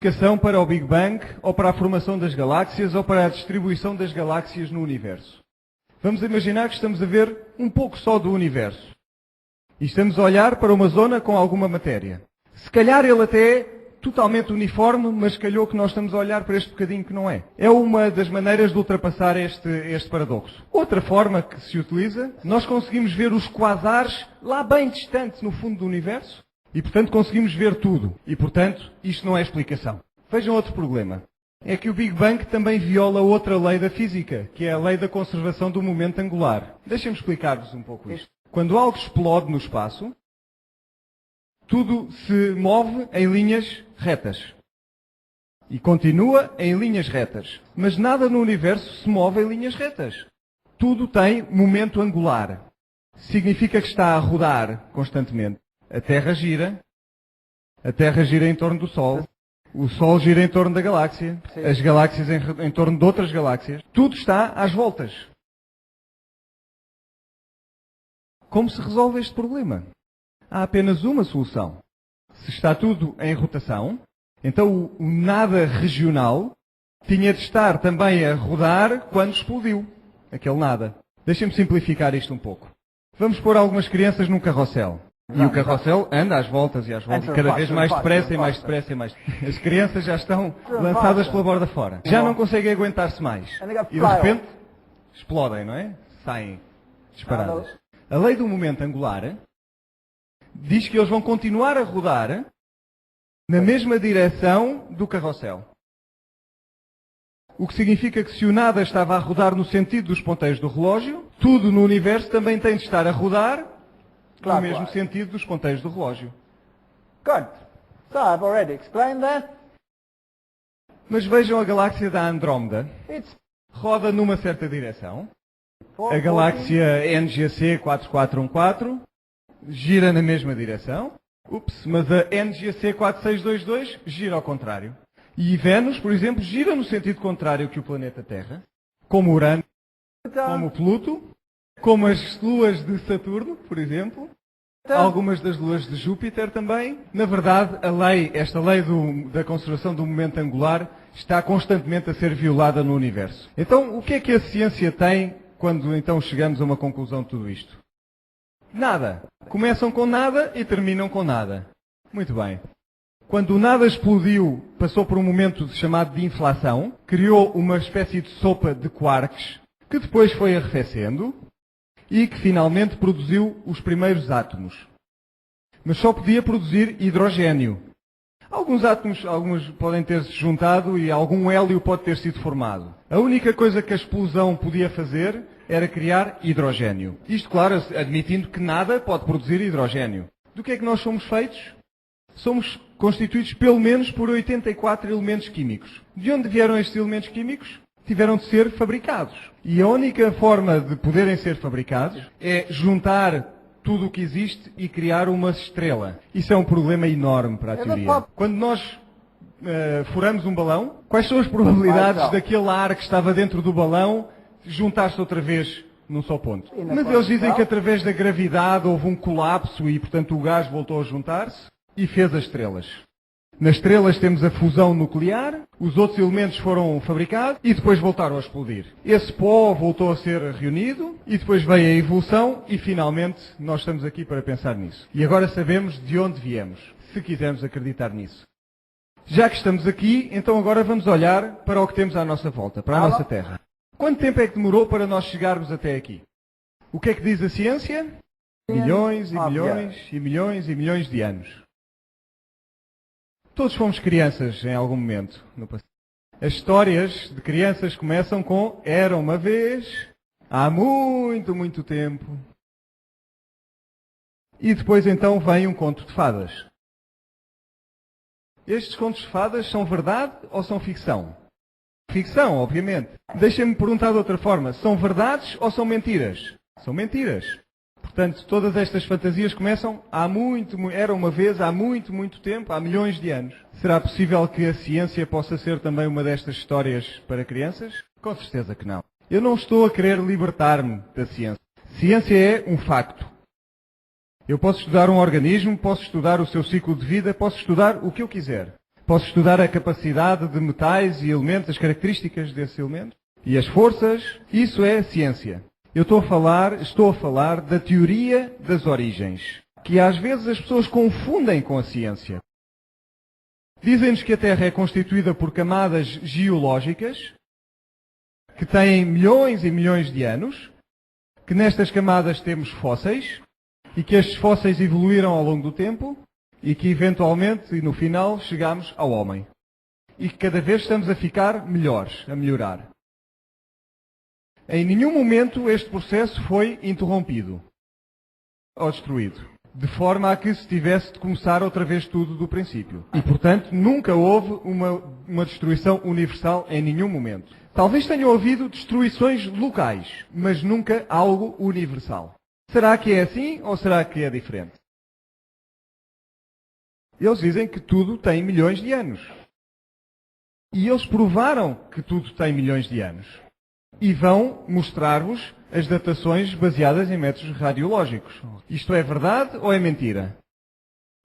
Explicação para o Big Bang, ou para a formação das galáxias, ou para a distribuição das galáxias no universo. Vamos imaginar que estamos a ver um pouco só do universo. E estamos a olhar para uma zona com alguma matéria. Se calhar ele até é totalmente uniforme, mas calhou que nós estamos a olhar para este bocadinho que não é. É uma das maneiras de ultrapassar este paradoxo. Outra forma que se utiliza, nós conseguimos ver os quasares lá bem distantes no fundo do universo. E, portanto, conseguimos ver tudo. E, portanto, isto não é explicação. Vejam outro problema. É que o Big Bang também viola outra lei da física, que é a lei da conservação do momento angular. Deixem-me explicar-vos um pouco isto. Quando algo explode no espaço, tudo se move em linhas retas. E continua em linhas retas. Mas nada no universo se move em linhas retas. Tudo tem momento angular. Significa que está a rodar constantemente. A Terra gira em torno do Sol, o Sol gira em torno da galáxia, as galáxias em torno de outras galáxias. Tudo está às voltas. Como se resolve este problema? Há apenas uma solução. Se está tudo em rotação, então o nada regional tinha de estar também a rodar quando explodiu aquele nada. Deixem-me simplificar isto um pouco. Vamos pôr algumas crianças num carrossel. E o carrossel anda às voltas e às voltas, cada vez mais depressa e mais depressa e mais. As crianças já estão lançadas pela borda fora. Já não conseguem aguentar-se mais. E de repente, explodem, não é? Saem disparadas. A lei do momento angular diz que eles vão continuar a rodar na mesma direção do carrossel. O que significa que se o nada estava a rodar no sentido dos ponteiros do relógio, tudo no universo também tem de estar a rodar no mesmo sentido dos ponteiros do relógio. Good. So I've already explained that. Mas vejam a galáxia da Andrómeda. It's Roda numa certa direção. A galáxia NGC 4414 gira na mesma direção. Mas a NGC 4622 gira ao contrário. E Vênus, por exemplo, gira no sentido contrário que o planeta Terra. Como Urano, como Pluto. Como as luas de Saturno, por exemplo. Algumas das luas de Júpiter também. Na verdade, esta lei da conservação do momento angular está constantemente a ser violada no universo. Então, o que é que a ciência tem quando então chegamos a uma conclusão de tudo isto? Nada. Começam com nada e terminam com nada. Muito bem. Quando o nada explodiu, passou por um momento chamado de inflação, criou uma espécie de sopa de quarks, que depois foi arrefecendo, e que finalmente produziu os primeiros átomos. Mas só podia produzir hidrogênio. Alguns podem ter-se juntado e algum hélio pode ter sido formado. A única coisa que a explosão podia fazer era criar hidrogênio. Isto, claro, admitindo que nada pode produzir hidrogênio. Do que é que nós somos feitos? Somos constituídos pelo menos por 84 elementos químicos. De onde vieram estes elementos químicos? Tiveram de ser fabricados. E a única forma de poderem ser fabricados é juntar tudo o que existe e criar uma estrela. Isso é um problema enorme para a teoria. Quando nós furamos um balão, quais são as probabilidades daquele ar que estava dentro do balão juntar-se outra vez num só ponto? Mas eles dizem que através da gravidade houve um colapso e, portanto, o gás voltou a juntar-se e fez as estrelas. Nas estrelas temos a fusão nuclear, os outros elementos foram fabricados e depois voltaram a explodir. Esse pó voltou a ser reunido e depois veio a evolução e finalmente nós estamos aqui para pensar nisso. E agora sabemos de onde viemos, se quisermos acreditar nisso. Já que estamos aqui, então agora vamos olhar para o que temos à nossa volta, para a nossa Terra. Quanto tempo é que demorou para nós chegarmos até aqui? O que é que diz a ciência? Milhões e milhões e milhões e milhões de anos. Todos fomos crianças em algum momento no passado. As histórias de crianças começam com era uma vez, há muito, muito tempo. E depois então vem um conto de fadas. Estes contos de fadas são verdade ou são ficção? Ficção, obviamente. Deixem-me perguntar de outra forma. São verdades ou são mentiras? São mentiras. Portanto, todas estas fantasias começam era uma vez, há muito, muito tempo, há milhões de anos. Será possível que a ciência possa ser também uma destas histórias para crianças? Com certeza que não. Eu não estou a querer libertar-me da ciência. Ciência é um facto. Eu posso estudar um organismo, posso estudar o seu ciclo de vida, posso estudar o que eu quiser. Posso estudar a capacidade de metais e elementos, as características desses elementos e as forças. Isso é ciência. Eu estou a falar da teoria das origens, que às vezes as pessoas confundem com a ciência. Dizem-nos que a Terra é constituída por camadas geológicas, que têm milhões e milhões de anos, que nestas camadas temos fósseis, e que estes fósseis evoluíram ao longo do tempo, e que eventualmente, e no final, chegamos ao homem. E que cada vez estamos a ficar melhores, a melhorar. Em nenhum momento este processo foi interrompido ou destruído, de forma a que se tivesse de começar outra vez tudo do princípio. E, portanto, nunca houve uma destruição universal em nenhum momento. Talvez tenham havido destruições locais, mas nunca algo universal. Será que é assim ou será que é diferente? Eles dizem que tudo tem milhões de anos. E eles provaram que tudo tem milhões de anos. E vão mostrar-vos as datações baseadas em métodos radiológicos. Isto é verdade ou é mentira?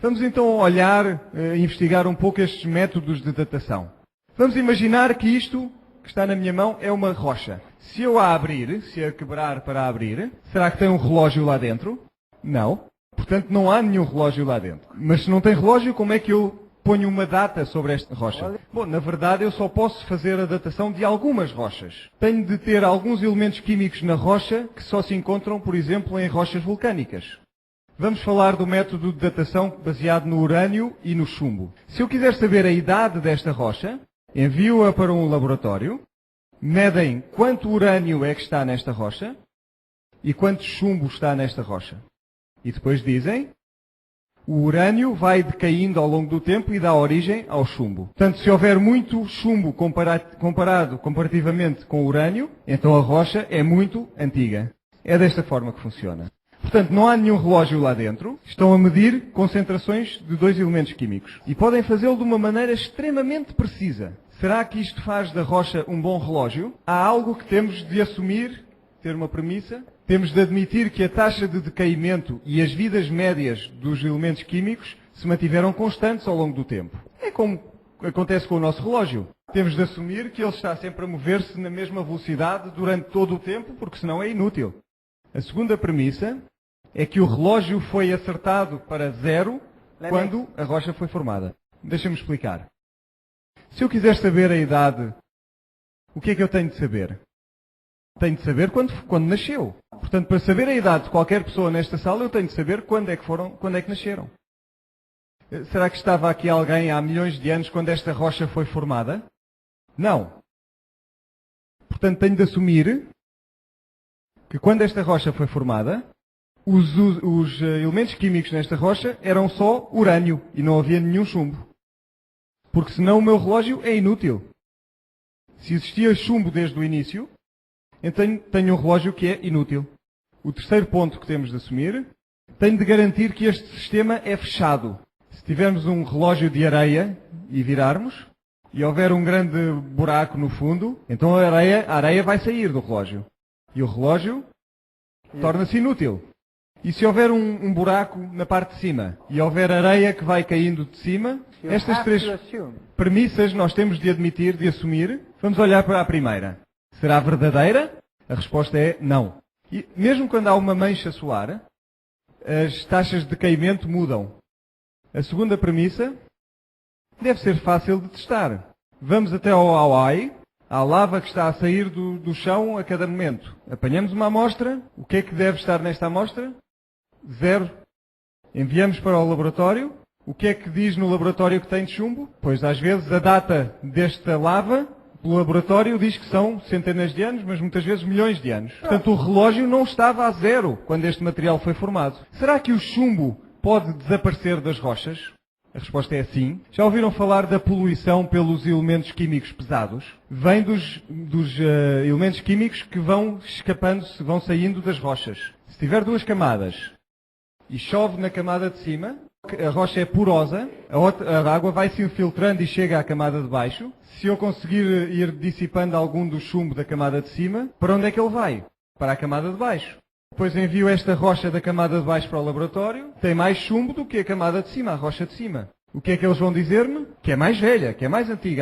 Vamos então olhar, investigar um pouco estes métodos de datação. Vamos imaginar que isto que está na minha mão é uma rocha. Se eu a abrir, se a quebrar para abrir, será que tem um relógio lá dentro? Não. Portanto, não há nenhum relógio lá dentro. Mas se não tem relógio, como é que eu ponho uma data sobre esta rocha? Bom, na verdade, eu só posso fazer a datação de algumas rochas. Tenho de ter alguns elementos químicos na rocha que só se encontram, por exemplo, em rochas vulcânicas. Vamos falar do método de datação baseado no urânio e no chumbo. Se eu quiser saber a idade desta rocha, envio-a para um laboratório, medem quanto urânio é que está nesta rocha e quanto chumbo está nesta rocha. E depois dizem, o urânio vai decaindo ao longo do tempo e dá origem ao chumbo. Portanto, se houver muito chumbo comparativamente com o urânio, então a rocha é muito antiga. É desta forma que funciona. Portanto, não há nenhum relógio lá dentro. Estão a medir concentrações de dois elementos químicos. E podem fazê-lo de uma maneira extremamente precisa. Será que isto faz da rocha um bom relógio? Há algo que temos de assumir, ter uma premissa. Temos de admitir que a taxa de decaimento e as vidas médias dos elementos químicos se mantiveram constantes ao longo do tempo. É como acontece com o nosso relógio. Temos de assumir que ele está sempre a mover-se na mesma velocidade durante todo o tempo, porque senão é inútil. A segunda premissa é que o relógio foi acertado para zero quando a rocha foi formada. Deixa-me explicar. Se eu quiser saber a idade, o que é que eu tenho de saber? Tenho de saber quando nasceu. Portanto, para saber a idade de qualquer pessoa nesta sala, eu tenho de saber quando é que nasceram. Será que estava aqui alguém há milhões de anos quando esta rocha foi formada? Não. Portanto, tenho de assumir que quando esta rocha foi formada, os elementos químicos nesta rocha eram só urânio e não havia nenhum chumbo. Porque senão o meu relógio é inútil. Se existia chumbo desde o início, então tenho um relógio que é inútil. O terceiro ponto que temos de assumir, tenho de garantir que este sistema é fechado. Se tivermos um relógio de areia e virarmos, e houver um grande buraco no fundo, então a areia vai sair do relógio. E o relógio torna-se inútil. E se houver um buraco na parte de cima, e houver areia que vai caindo de cima, estas três premissas nós temos de admitir, de assumir. Vamos olhar para a primeira. Será verdadeira? A resposta é não. E mesmo quando há uma mancha solar, as taxas de decaimento mudam. A segunda premissa deve ser fácil de testar. Vamos até ao Hawaii, há lava que está a sair do chão a cada momento. Apanhamos uma amostra, o que é que deve estar nesta amostra? Zero. Enviamos para o laboratório, o que é que diz no laboratório que tem de chumbo? Pois às vezes a data desta lava, pelo laboratório, diz que são centenas de anos, mas muitas vezes milhões de anos. Portanto, o relógio não estava a zero quando este material foi formado. Será que o chumbo pode desaparecer das rochas? A resposta é sim. Já ouviram falar da poluição pelos elementos químicos pesados? Vem dos elementos químicos que vão escapando, vão saindo das rochas. Se tiver duas camadas e chove na camada de cima, a rocha é porosa, a água vai se infiltrando e chega à camada de baixo. Se eu conseguir ir dissipando algum do chumbo da camada de cima, para onde é que ele vai? Para a camada de baixo. Depois envio esta rocha da camada de baixo para o laboratório, tem mais chumbo do que a camada de cima, a rocha de cima. O que é que eles vão dizer-me? Que é mais velha, que é mais antiga.